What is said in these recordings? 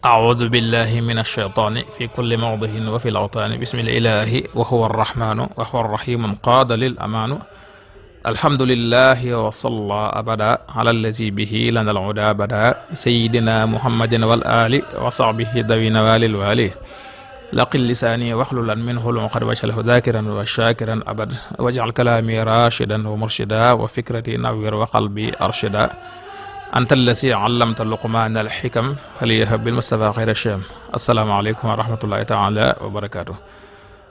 أعوذ بالله من الشيطان في كل موضع وفي الأوطان بسم الإله وهو الرحمن وهو الرحيم قاد للأمان الحمد لله وصلى أبدا على الذي به لنا العدا بدا سيدنا محمد والآل وصحبه ذوي نوال الوالي لقل لساني واحللا منه العقد واجعله ذاكرا وشاكرا أبد واجعل كلامي راشدا ومرشدا وفكرتي نوير وقلبي أرشدا أنت الذي علمت لقمان الحكم فليهب بالمصطفى خير الشام السلام عليكم ورحمة الله تعالى وبركاته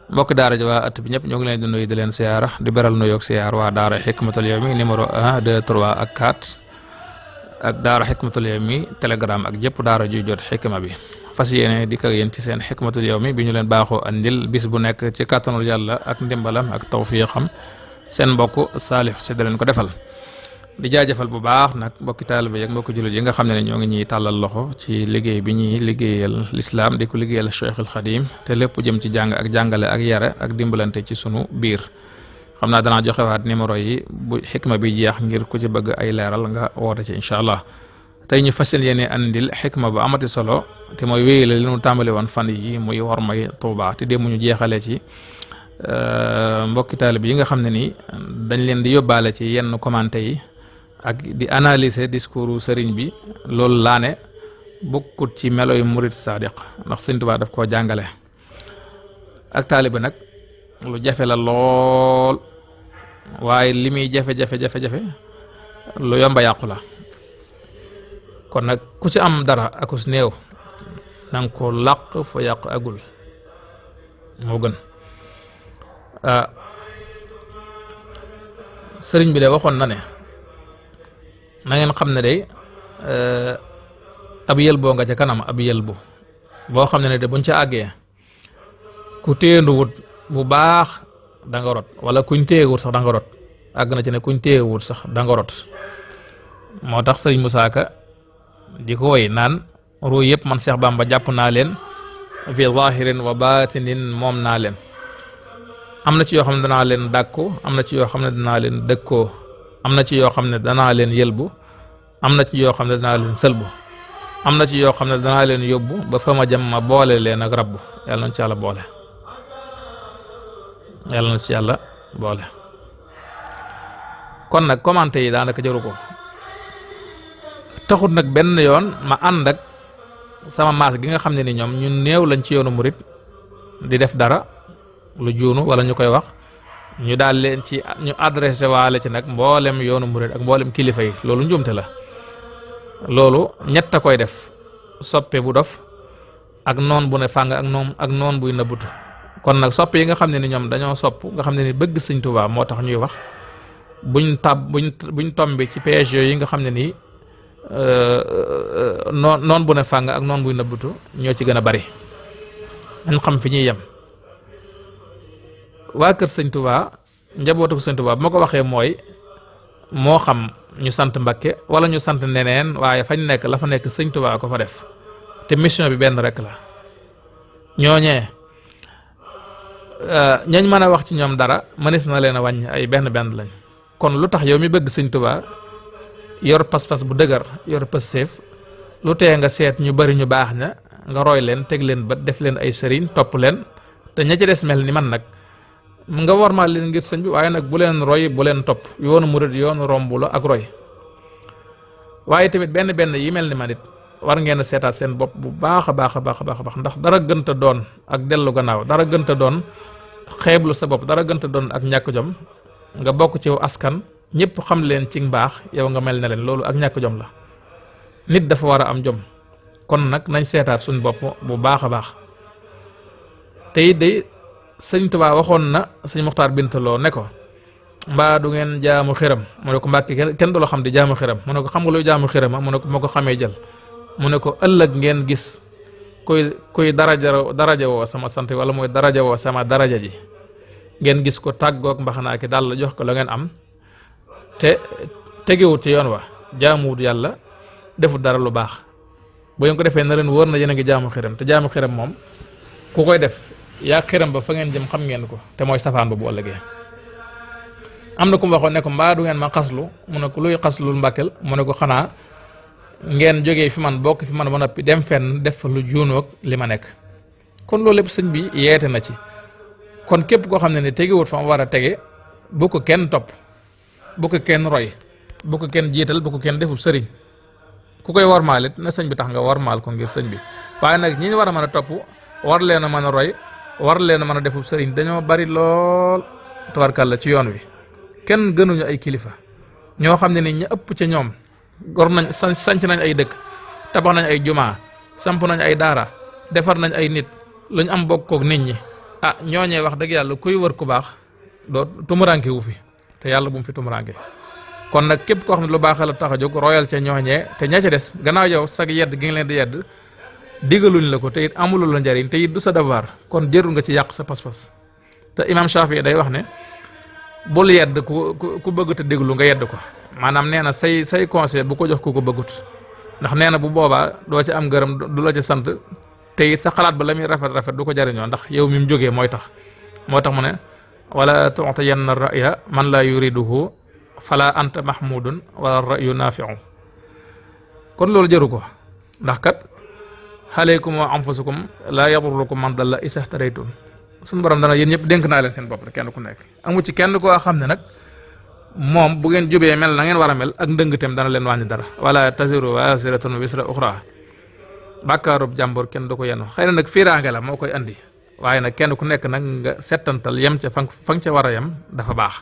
mbokk daara ji waa at bi ñëpp ñoo ngi leen di nuyu di leen siyaara di beral nuyoog siyaar waa daara Hikmatul Yawmi numéro 1 2 3 ak 4 ak daara Hikmatul Yawmi telegram ak jëpp daara juy jot xikma bi fas yéene di ko yéen ci seen Hikmatul Yawmi bi ñu leen baaxoo andil bis bu nekk ci kàttanul yàlla ak ndimbalam ak tawfiixam seen mbokk Saalix si da leen ko defal di jaajëfal bu baax nag mbokki taalibe ak mbokki jullit yi nga xam ne ñoo ngi ñuy tàllal loxo ci liggéey bi ñuy liggéeyal lislaam di ko liggéeyal Cheikhul Xadim te lépp jëm ci jàng ak jàngale ak yare ak dimbalante ci sunu biir xam naa danaa joxewaat numéro yi bu xikma bi jeex ngir ku ci bëgg ay leeral nga woote ci incha allah tey ñu fas yéene andil xikma bu amati solo te mooy wéyale li ñu tàmbali woon fan yi muy wormay Tuuba te démb ñu jeexale ci mbokki taalibe yi nga xam ne nii dañ leen di yóbbaale ci yenn commenté yi ak di analyser discours sëriñ bi loolu laa ne bokkut ci meloy murid sadiq ndax Sëriñ Tuubaa daf koo jàngale ak taalibe nag lu jafe la lool waaye li muy jafe-jafe lu yomba yàqu la kon nag ku ci am dara akus néew nanga ko làq fa yàqu agul moo gën sëriñ bi de waxoon na ne na ngeen xam ne day ab yëlboo nga ca kanam ab yëlbu boo xam ne de buñ ca àggee ku téenduwut bu baax da nga rot wala kuñ téyewut sax da nga rot àgg na ci ne kuñ téyewut sax da nga rot moo tax sëriñ Musaa Ka di ko woy naan ruu yëpp man Seex Bamba jàpp naa leen fi zahirin wa batinin moom naa leen am na ci yoo xam ne danaa leen dàkku am na ci yoo xam ne danaa leen dëkkoo am na ci yoo xam ne danaa leen yëlbu am na ci yoo xam ne danaa leen sëlbu am na ci yoo xam ne danaa leen yóbbu ba fa ma jëm ma boole leen ak rabbu yàlla na ci yàlla boole yàlla na ci yàlla boole kon nag commenté yi daanaka jaru ko taxut nag benn yoon ma ànd ak sama maas gi nga xam ne ni ñoom ñu néew lañ ci yoonu murit di def dara lu juunu wala ñu koy wax ñu daal leen ci ñu adressé waale ci nag mboolem yoonu murid ak mboolem kilifa yi loolu njuumte la loolu ñett a koy def soppe bu dof ak noon bu ne fàng ak noon buy nëbbutu kon nag soppe yi nga xam ne ni ñoom dañoo sopp nga xam ne ni bëgg Sëñ Tuubaa moo tax ñuy wax buñ tombe ci piège yooyu yi nga xam ne nii noon bu ne fàng ak noon buy nëbbutu ñoo ci gën a bari dañ xam fi ñuy yem waa kër Sëñ Tuubaa njabootu Sëñ Tuubaa bu ma ko waxee mooy moo xam ñu sant Mbakke wala ñu sant neneen waaye fañ nekk la fa nekk Sëñ Tuubaa ko fa def te mission bi benn rek la ñooñee ñañ mën a wax ci ñoom dara mënees na leen a wàññi ay benn lañ kon lu tax yow mi bëgg Sëñ Tuubaa yor pas-pas bu dëgër yor passeef lu tee nga seet ñu bari ñu baax ña nga roy leen teg leen ba def leen ay sëriñ topp leen te ña ci des mel ni man nag nga war maa leen ngir sëñ bi waaye nag bu leen roy bu leen topp yoonu murid yoonu romb la ak roy waaye tamit benn yi mel ni man it war ngeen a seetaat seen bopp bu baax a baax ndax dara gënta doon ak dellu gannaaw dara gënta doon xeeblu sa bopp dara gënta doon ak ñàkk jom nga bokk ci askan ñëpp xam leen ci mbaax yow nga mel ne leen loolu ak ñàkk jom la nit dafa war a am jom kon nag nañ seetaat suñ bopp bu baax a baax te it day Sëñ Tuubaa waxoon na Sëñ Muxtaar Bintaloo ne ko mbaa du ngeen jaamu xiram mu ne ko Mbàkke kenn du la xam di jaamu xiram mu ne ko xam nga luy jaamu xirama mu ne ko moo ko xamee jël mu ne ko ëllëg ngeen gis kuy daraja woo sama sant wala mooy daraja woo sama daraja ji ngeen gis ko tàggoog mbaxanaa ki daal la jox ko la ngeen am te tegewut ci yoon wa jaamuwut yàlla defut dara lu baax bu ngeen ko defee na leen wóor na yéen a ngi jaamu xiram te jaamu xiram moom ku koy def yaa xiram ba fa ngeen jëm xam ngeen ko te mooy safaan ba bu ëllëgee. am na ku ma waxoon ne ko mbaa du ngeen ma xaslu mu ne ko luy xaslul mbàkkel mu ne ko xanaa ngeen jógee fi man bokk fi man ba noppi dem fenn def fa lu juunoog li ma nekk. kon loolu lépp sëñ bi yeete na ci kon képp koo xam ne tegewut fa mu war a tege bu ko kenn topp bu ko kenn roy bu ko kenn jiital bu ko kenn deful sëriñ ku koy warmaal it na sëñ bi tax nga warmaal ko ngir sëñ bi waaye nag ñi ñu war a mën a topp war leen a mën a roy war leen a mën a deful sëriñ dañoo bari lool tabarkàlla ci yoon wi kenn gënuñu ay kilifa ñoo xam ne ni ñu ëpp ca ñoom gor nañ sanc nañ ay dëkk tabax nañ ay jumaa samp nañ ay daara defar nañ ay nit luñ am bokkook nit ñi ñooñee wax dëgg yàlla kuy wër ku baax doo tumuranke wu fi te yàlla bu mu fi tumuranke kon nag képp koo xam ne lu baax la tax a jóg royal ca ñooñee te ña ca des gannaaw yow sag yedd gi nga leen di yedd digaluñ la ko te it amulul la njariñ te it du sa devoir kon jërul nga ci yàq sa pas-pas te imam Shafi day wax ne bul yedd ku bëgg te déglu nga yedd ko maanaam nee na say conseil bu ko jox ku ko bëggut ndax nee na bu boobaa doo ci am gërëm du la ca sant te it sa xalaat ba la muy rafet rafet du ko jariñoo ndax yow mi mu jógee moo tax mu ne wala tu'tayanna ra'ya man la yuriduhu fala anta mahmudun wala ra'yu nafi'u kon loolu jëru ko ndax kat alaykum wa anfusukum la yadurrukum man dalla isa ihtaraytum suñu borom dana yéen ñëpp dénk naa leen seen bopp rek kenn ku nekk amu ci kenn koo xam ne nag moom bu ngeen jubee mel na ngeen war a mel ak ndëngteem dana leen wàññi dara wala taziru waziratun wisra uxra bàkkaarub jàmbur kenn du ko yenu xëy na nag fiiraange la moo koy andi waaye nag kenn ku nekk nag nga settantal yem ca fa nga ca war a yem dafa baax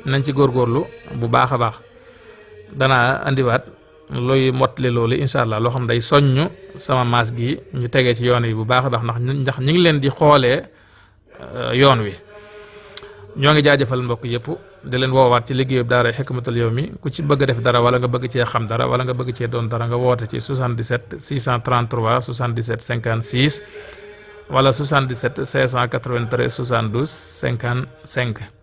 nañ ci góorgóorlu bu baax a baax danaa andiwaat luy mottali loolu incha allah loo xam day soññ sama maas gi ñu tegee ci yoon yi bu baax a baax ndax ñu ngi leen di xoolee yoon wi ñoo ngi jaajëfal mbokk yëpp di leen woowaat ci liggéeyub daara Hikmatul Yawmi ku ci bëgg def dara wala nga bëgg cee xam dara wala nga bëgg cee doon dara nga woote ci 77 633 77 56 wala 77 593 72 55